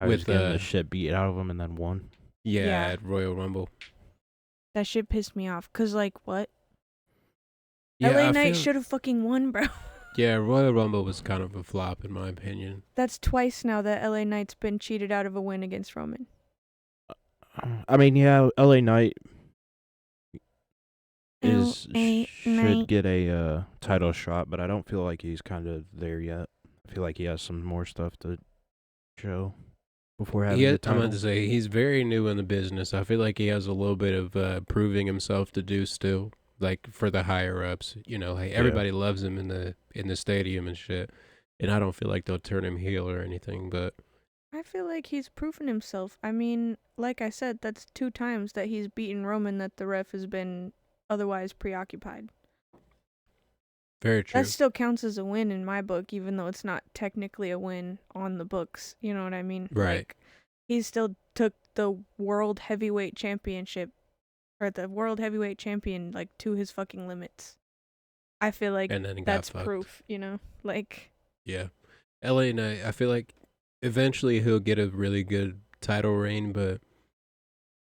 I was
With,
getting the shit beat out of him and then won.
Yeah,
Yeah.
at Royal Rumble.
That shit pissed me off. Cause like, what?
Yeah,
LA
I
Knight
feel-
should have fucking won, bro.
Yeah, Royal Rumble was kind of a flop in my opinion.
That's twice now that LA Knight's been cheated out of a win against Roman.
I mean, yeah, LA Knight
LA
should
Knight.
get a title shot, but I don't feel like he's kind of there yet. I feel like he has some more stuff to show before having the
I'm
title.
about to say he's very new in the business. I feel like he has a little bit of proving himself to do still, like for the higher ups. Like everybody loves him in the stadium and shit. And I don't feel like they'll turn him heel or anything, but
I feel like he's proven himself. I mean, like I said, that's 2 times that he's beaten Roman that the ref has been otherwise preoccupied.
very true.
That still counts as a win in my book, even though it's not technically a win on the books. You know what I mean?
Right.
Like, he still took the world heavyweight championship, or the world heavyweight champion, like, to his fucking limits. I feel like
And then he
that's
got fucked.
proof, you know? Like,
Yeah. LA Knight, I feel like eventually he'll get a really good title reign, but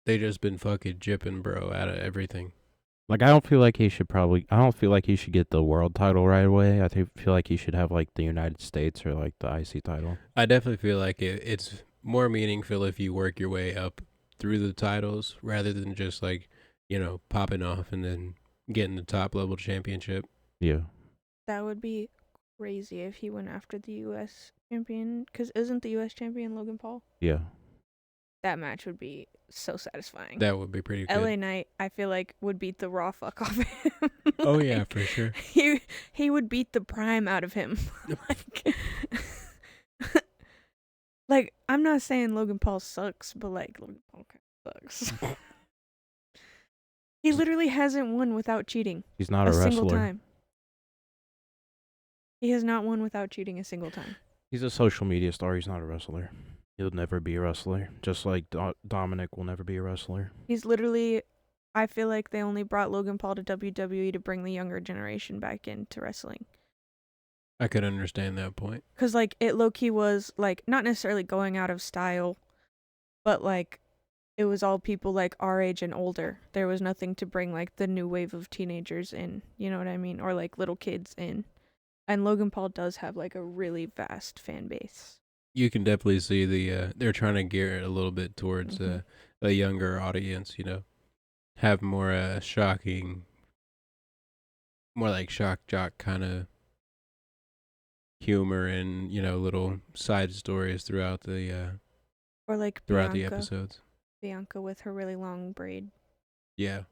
they just been fucking jipping bro out of everything.
Like, I don't feel like he should get the world title right away. I feel like he should have like the United States or like the IC title.
I definitely feel like it's more meaningful if you work your way up through the titles rather than just like, popping off and then getting the top level championship.
Yeah.
that would be crazy if he went after the U.S. champion. Because isn't the U.S. champion Logan Paul?
Yeah.
That match would be so satisfying.
That would be pretty good.
LA Knight, I feel like, would beat the raw fuck off him.
Oh yeah,
Like,
for sure.
he would beat the prime out of him. like, I'm not saying Logan Paul sucks, but like, Logan Paul kind of sucks. He literally hasn't won without cheating
He's not
a
a
single
wrestler.
time. He has not won without cheating a single time.
He's a social media star. He's not a wrestler. He'll never be a wrestler. Just like Dominic will never be a wrestler.
He's literally, I feel like they only brought Logan Paul to WWE to bring the younger generation back into wrestling.
I could understand that point.
Because, like, it low-key was, like, not necessarily going out of style, but, like, it was all people, like, our age and older. There was nothing to bring, like, the new wave of teenagers in, you know what I mean? Or, like, little kids in. And Logan Paul does have, like, a really vast fan base.
You can definitely see they're trying to gear it a little bit towards
Mhm.
a younger audience, have more shocking, more like shock jock kind of humor and little side stories throughout the
Or, like,
throughout the
Bianca.
episodes.
Bianca with her really long braid.
Yeah,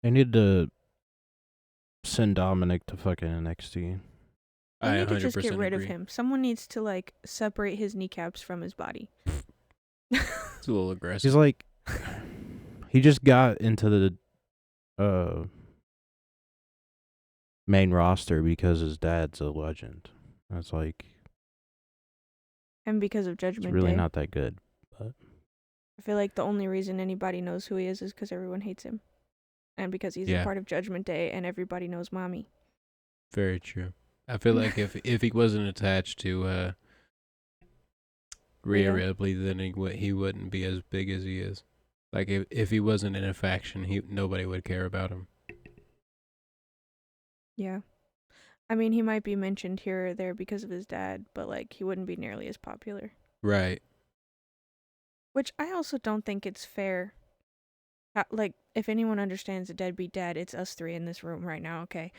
They need to send Dominic to fucking NXT.
They
I
need to
100%
just get rid
agree.
of him. Someone needs to, like, separate his kneecaps from his body.
It's a little aggressive.
He's like, he just got into the main roster because his dad's a legend. That's like,
And because of
it's
Judgment
really
Day.
not that good. But
I feel like the only reason anybody knows who he is because everyone hates him. And because he's a
Yeah,
part of Judgment Day and everybody knows mommy.
very true. I feel like if he wasn't attached to Rhea
Rhea.
Ripley, then he wouldn't be as big as he is. Like if he wasn't in a faction, nobody would care about him.
Yeah. I mean, he might be mentioned here or there because of his dad, but like he wouldn't be nearly as popular.
Right.
Which I also don't think it's fair. Like, if anyone understands a deadbeat dad, it's us three in this room right now, okay?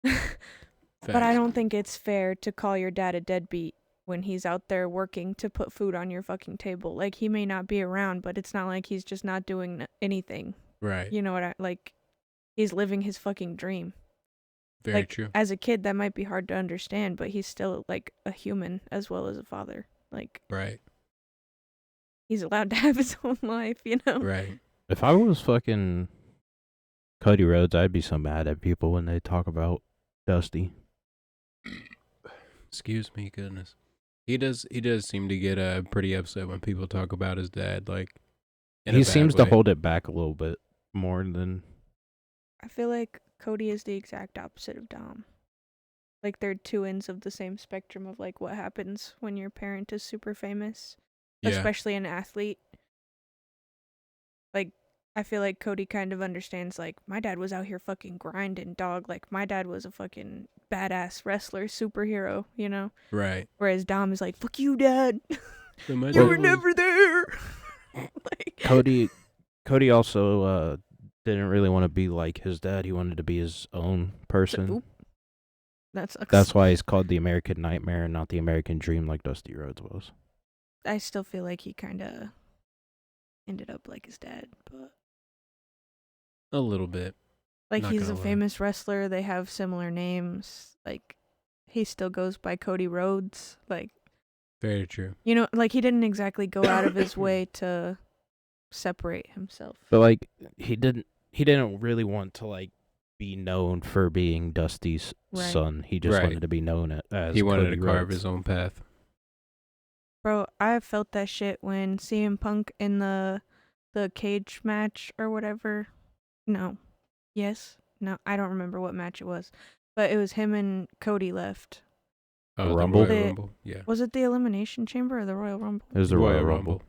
But I
Facts.
don't think it's fair to call your dad a deadbeat when he's out there working to put food on your fucking table. Like, he may not be around, but it's not like he's just not doing anything.
Right.
You know what like, he's living his fucking dream.
Very
like,
true.
As a kid, that might be hard to understand, but he's still, like, a human as well as a father. Like,
Right.
he's allowed to have his own life, you know?
Right.
If I was fucking Cody Rhodes, I'd be so mad at people when they talk about Dusty.
Excuse me, goodness. He does seem to get pretty upset when people talk about his dad, like in a
He
bad
seems to
way.
hold it back a little bit more than.
I feel like Cody is the exact opposite of Dom. Like, they're two ends of the same spectrum of, like, what happens when your parent is super famous,
Yeah.
especially an athlete. Like, I feel like Cody kind of understands, like, my dad was out here fucking grinding, dog. Like, my dad was a fucking badass wrestler, superhero, you know?
Right.
Whereas Dom is like, fuck you, dad.
So my
You
dad
were
was-
never there. Like,
Cody also didn't really want to be like his dad. He wanted to be his own person.
Oop. That sucks.
That's why he's called the American Nightmare and not the American Dream like Dusty Rhodes was.
I still feel like he kind of ended up like his dad, but
A little bit.
like,
Not
he's a
gonna lie.
famous wrestler. They have similar names. Like, he still goes by Cody Rhodes. Like,
Very true.
you know, like, he didn't exactly go out of his way to separate himself.
But like he didn't really want to like be known for being Dusty's
Right.
son. He just
Right.
wanted to be known as
He wanted
Cody
to carve
Rhodes.
his own path.
Bro, I felt that shit when CM Punk in the cage match or whatever. No. Yes? No, I don't remember what match it was. But it was him and Cody left.
Oh, the
Rumble?
Royal Rumble. Yeah.
Was it the Elimination Chamber or the Royal Rumble?
It was the Royal Rumble.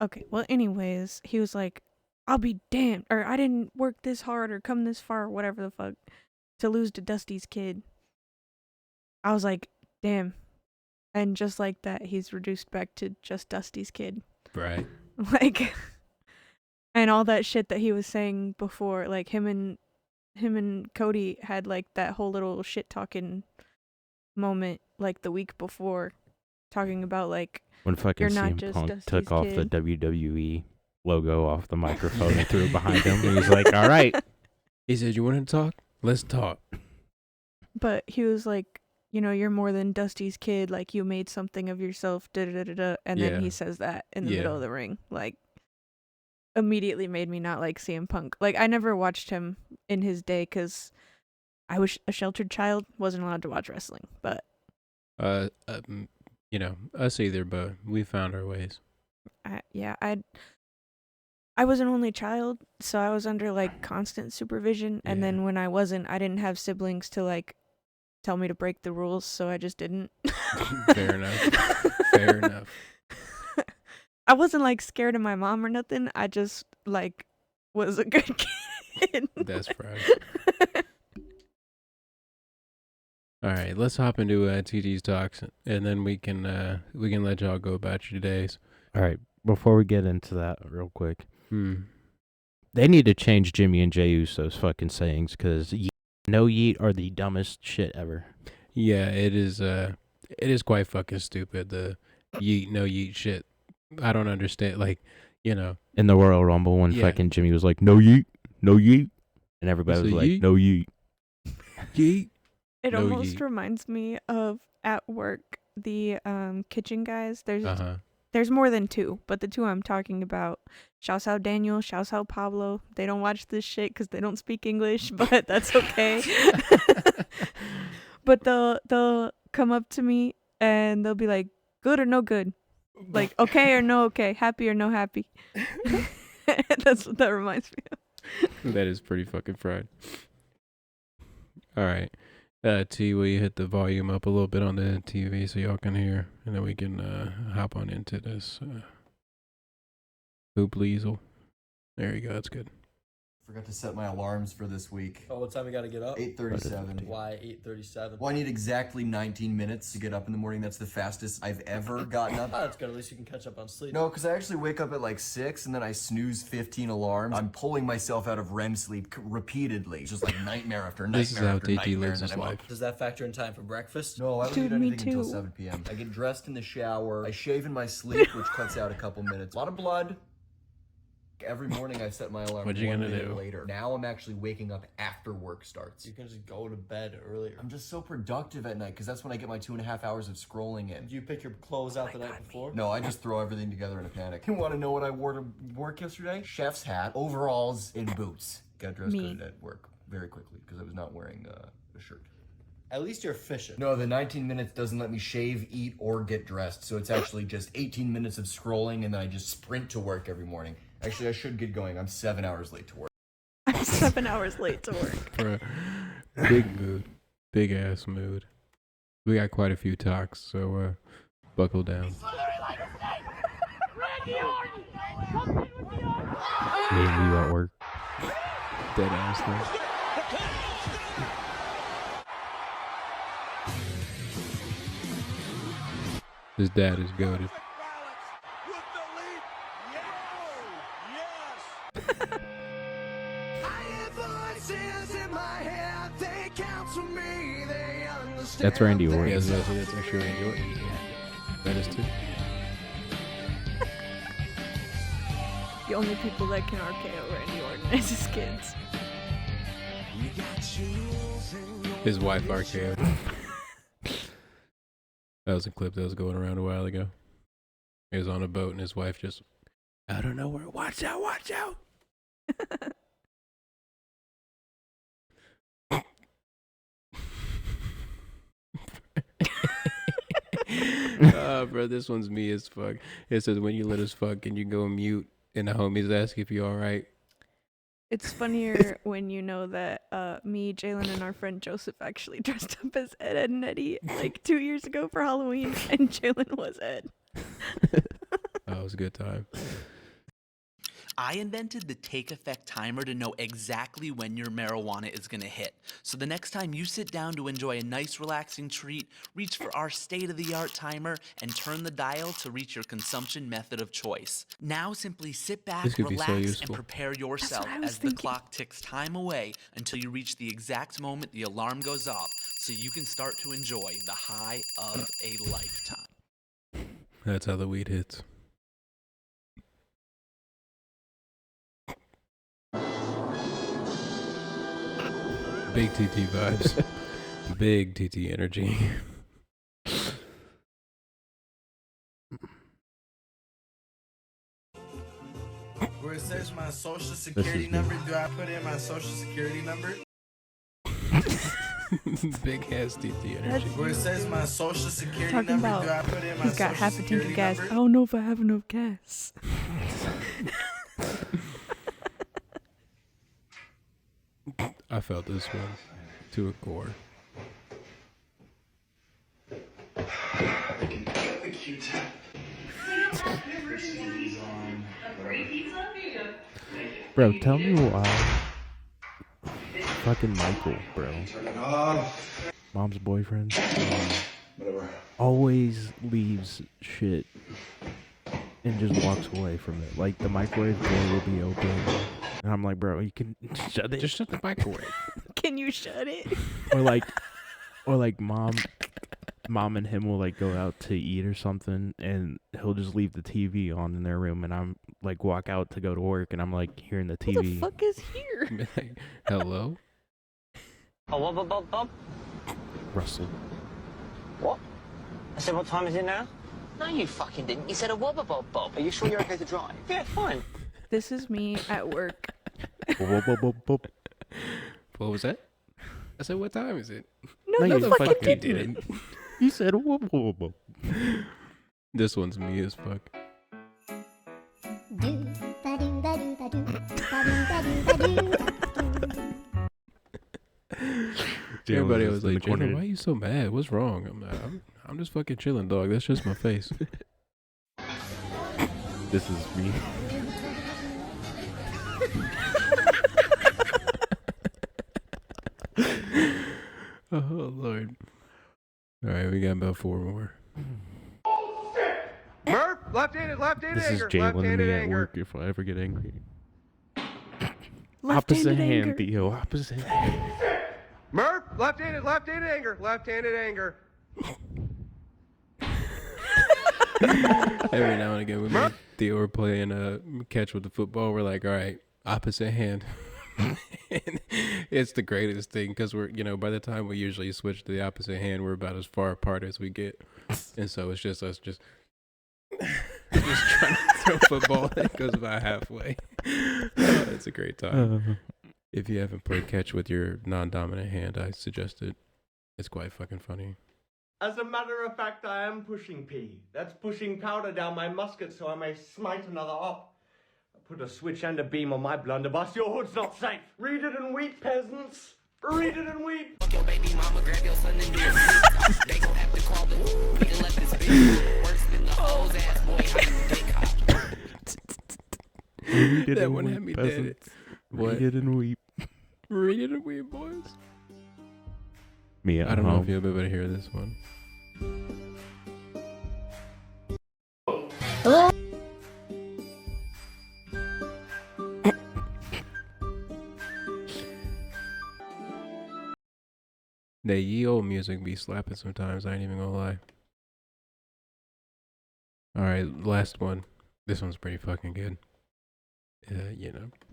Okay, well, anyways, he was like, I'll be damned, or I didn't work this hard or come this far or whatever the fuck to lose to Dusty's kid. I was like, damn. And just like that, he's reduced back to just Dusty's kid.
Right.
Like, and all that shit that he was saying before, like him and Cody had like that whole little shit talking moment like the week before, talking about like,
When fucking
You're not
CM
just
Punk
Dusty's
took off the
kid.
WWE logo off the microphone and threw it behind him, and he's like, "All right."
He said, "You want to talk? Let's talk."
But he was like, you know, you're more than Dusty's kid. Like, you made something of yourself. Da da da da. And then
Yeah.
he says that in the
Yeah.
middle of the ring. Like, immediately made me not like CM Punk. Like, I never watched him in his day because I was a sheltered child. Wasn't allowed to watch wrestling. But
You know, us either, but we found our ways.
I was an only child, so I was under like constant supervision. And
Yeah.
then when I wasn't, I didn't have siblings to like tell me to break the rules, so I just didn't.
Fair enough. Fair enough.
I wasn't like scared of my mom or nothing. I just like was a good kid.
That's right. All right, let's hop into TD's talks, and then we can let y'all go about your days.
All right. Before we get into that, real quick,
Hmm.
they need to change Jimmy and Jey Uso's fucking sayings because no yeet are the dumbest shit ever.
Yeah, it is quite fucking stupid. The yeet no yeet shit. I don't understand. Like, you know,
In the Royal Rumble, when
Yeah.
fucking Jimmy was like, "No yeet, no yeet," and everybody
So
was like,
yeet?
"No yeet."
yeet.
It
No
almost
yeet.
reminds me of at work the kitchen guys.
Uh-huh.
There's more than two, but the two I'm talking about, shouts out Daniel, shouts out Pablo. They don't watch this shit because they don't speak English, but that's okay. But they'll come up to me and they'll be like, "Good or no good?" Like, okay or no okay, happy or no happy. That's what that reminds me of.
That is pretty fucking fried. All right. T, will you hit the volume up a little bit on the TV so y'all can hear? And then we can hop on into this hoop leasel. There you go. That's good.
Forgot to set my alarms for this week.
Oh, what time we gotta get up?
8:37.
Why 8:37?
Well, I need exactly 19 minutes to get up in the morning. That's the fastest I've ever gotten up.
Oh, that's good. At least you can catch up on sleep.
No, because I actually wake up at like 6 and then I snooze 15 alarms. I'm pulling myself out of REM sleep repeatedly. It's just like nightmare after nightmare
This is how
after
TT
nightmare.
lives
and
his
then I'm
life.
up.
Does that factor in time for breakfast?
No, I don't
Dude,
eat
me
anything until
too.
7 p.m. I get dressed in the shower. I shave in my sleep, which cuts out a couple minutes. A lot of blood. Every morning I set my alarm
What you
1
gonna
minute
do?
later. Now I'm actually waking up after work starts.
You can just go to bed earlier.
I'm just so productive at night because that's when I get my 2.5 hours of scrolling in.
Do you pick your clothes out the night before?
No, I just throw everything together in a panic. You want to know what I wore to work yesterday? Chef's hat, overalls, and boots. Got dress
Me.
coded at work very quickly because I was not wearing a shirt.
At least you're efficient.
No, the 19 minutes doesn't let me shave, eat, or get dressed. So it's actually just 18 minutes of scrolling and then I just sprint to work every morning. Actually, I should get going. I'm 7 hours late to work.
I'm 7 hours late to work.
For a big mood. Big ass mood. We got quite a few talks, so buckle down.
Me and you at work.
Dead ass though. His dad is goated.
That's Randy Orton.
Yes, that's actually Randy Orton. That is too.
The only people that can RKO Randy Orton is his kids.
His wife RKO. That was a clip that was going around a while ago. He was on a boat and his wife just, I don't know where. Watch out! Watch out! Bro, this one's me as fuck. It says when you let us fuck and you go mute and the homies ask if you alright.
It's funnier when you know that me, Jaylen, and our friend Joseph actually dressed up as Ed, Ed, and Eddie like 2 years ago for Halloween, and Jaylen was Ed.
That was a good time.
I invented the take effect timer to know exactly when your marijuana is gonna hit. So the next time you sit down to enjoy a nice relaxing treat, reach for our state-of-the-art timer and turn the dial to reach your consumption method of choice. Now simply sit back,
This could be so
relax, and
useful.
prepare yourself
I was
as the
thinking.
clock ticks time away until you reach the exact moment the alarm goes off, so you can start to enjoy the high of a lifetime.
That's how the weed hits. Big TT vibes. Big TT energy.
Where it says my social
This
security
is
number, do I put in my social security number?
Big ass TT energy.
Where it says my social security
Talking
number,
about
do I put in my
He's got
social
half a tank
security
of gas.
number?
I don't know if I have enough gas.
I felt this one to a core.
Bro, tell me why. Fucking Michael, bro. Mom's boyfriend. Always leaves shit and just walks away from it. Like the microwave door will be open. And I'm like, bro, you can shut it.
Just shut the microwave.
Can you shut it?
Or like mom and him will like go out to eat or something and he'll just leave the TV on in their room and I'm like walk out to go to work and I'm like hearing the
Who
TV.
the fuck is here?
Like, hello?
Oh, what?
Russell.
What? I said, what time is it now? No, you fucking didn't. You said a wobber bob bob. Are you sure you're okay to drive? Yeah, fine.
This is me at work.
What was that? I said, what time is it?
No,
No,
you
you
fucking
fucking
didn't.
You said whoop whoop whoop.
This one's me as fuck. Everybody was like, Jaylen, why are you so mad? What's wrong? I'm just fucking chilling, dog. That's just my face.
This is me.
Oh, Lord. All right, we got about 4 more.
Murph, left-handed
This is
anger,
Jaylen and
left-handed
me at
anger.
work if I ever get angry.
Left-handed
Opposite hand,
anger.
Theo. Opposite hand.
Murph, left-handed anger, left-handed anger.
Every now and again, when me and Theo are playing catch with the football, we're like, all right, opposite hand. And it's the greatest thing because we're, by the time we usually switch to the opposite hand, we're about as far apart as we get. And so it's just us just trying to throw football that goes about halfway. It's a great time. If you haven't played catch with your non-dominant hand, I suggest it. It's quite fucking funny.
As a matter of fact, I am pushing P. That's pushing powder down my musket so I may smite another up. I put a switch and a beam on my blunderbuss. Your hood's not safe. Read it and weep, peasants. Read it and weep.
Fuck your baby mama, grab your son and do it. They gon' have to call the we can let this bitch worse than the hoes ass boy. How you dick hop?
That one had me dead. What?
Read it and weep.
Read it and weep, boys.
Me at
I don't know
home.
if you'll be able to hear this one. That ye old music be slapping sometimes, I ain't even gonna lie. Alright, last one. This one's pretty fucking good.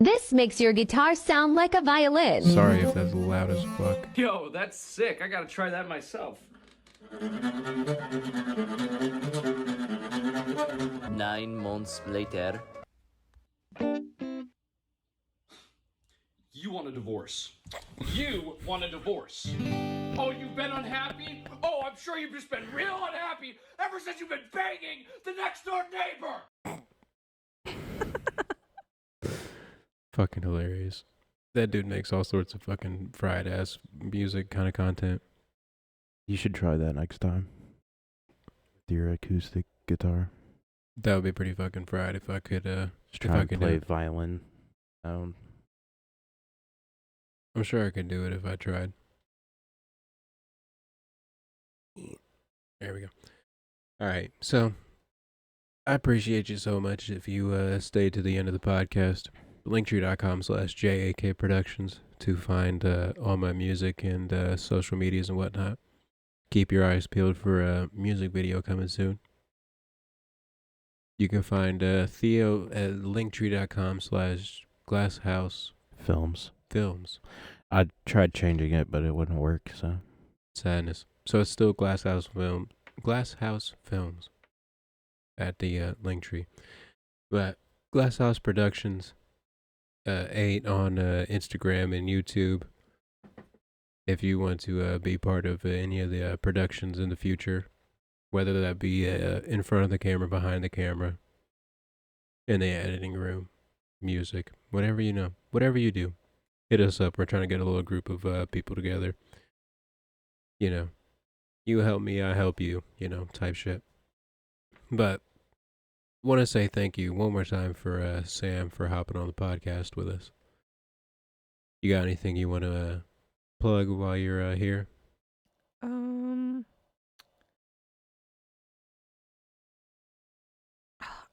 This makes your guitar sound like a violin.
Sorry if that's loud as fuck.
Yo, that's sick. I gotta try that myself.
9 months later.
You want a divorce. You want a divorce. Oh, you've been unhappy? Oh, I'm sure you've just been real unhappy ever since you've been banging the next door neighbor.
Fucking hilarious. That dude makes all sorts of fucking fried ass music kind of content.
You should try that next time. With your acoustic guitar.
That would be pretty fucking fried if I could
Just try and play violin.
I'm sure I could do it if I tried. There we go. Alright, so I appreciate you so much if you stayed to the end of the podcast. Linktree.com/JAK Productions to find all my music and social medias and whatnot. Keep your eyes peeled for a music video coming soon. You can find Theo at linktree.com/glasshouse
Films. I tried changing it, but it wouldn't work, so.
Sadness. So it's still Glasshouse Films at the Linktree. But Glasshouse Productions 8 on Instagram and YouTube. If you want to be part of any of the productions in the future, whether that be in front of the camera, behind the camera, in the editing room, music, whatever whatever you do, hit us up. We're trying to get a little group of people together. You help me, I help you, type shit. But want to say thank you one more time for Sam for hopping on the podcast with us. You got anything you want to plug while you're here?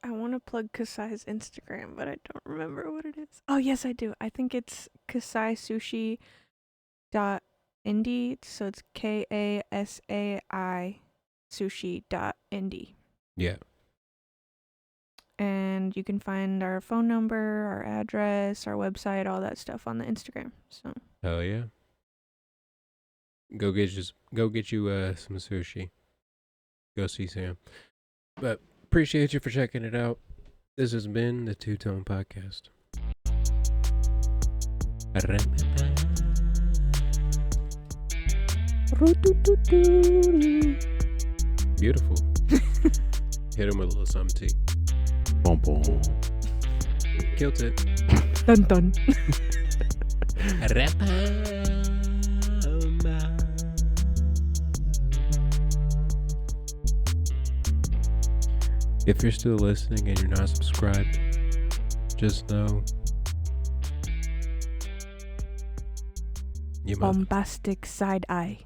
I want to plug Kasai's Instagram, but I don't remember what it is. Oh, yes, I do. I think it's kasaisushi.indie. So it's KASAI sushi.indie.
Yeah.
And you can find our phone number, our address, our website, all that stuff on the Instagram. So.
Hell yeah. Go get you some sushi. Go see Sam. But appreciate you for checking it out. This has been the Two Tone Podcast. Beautiful. Hit him with a little something tea.
Boom, boom.
Killed it.
Dun dun.
If you're still listening and you're not subscribed, just know you must.
Bombastic side eye.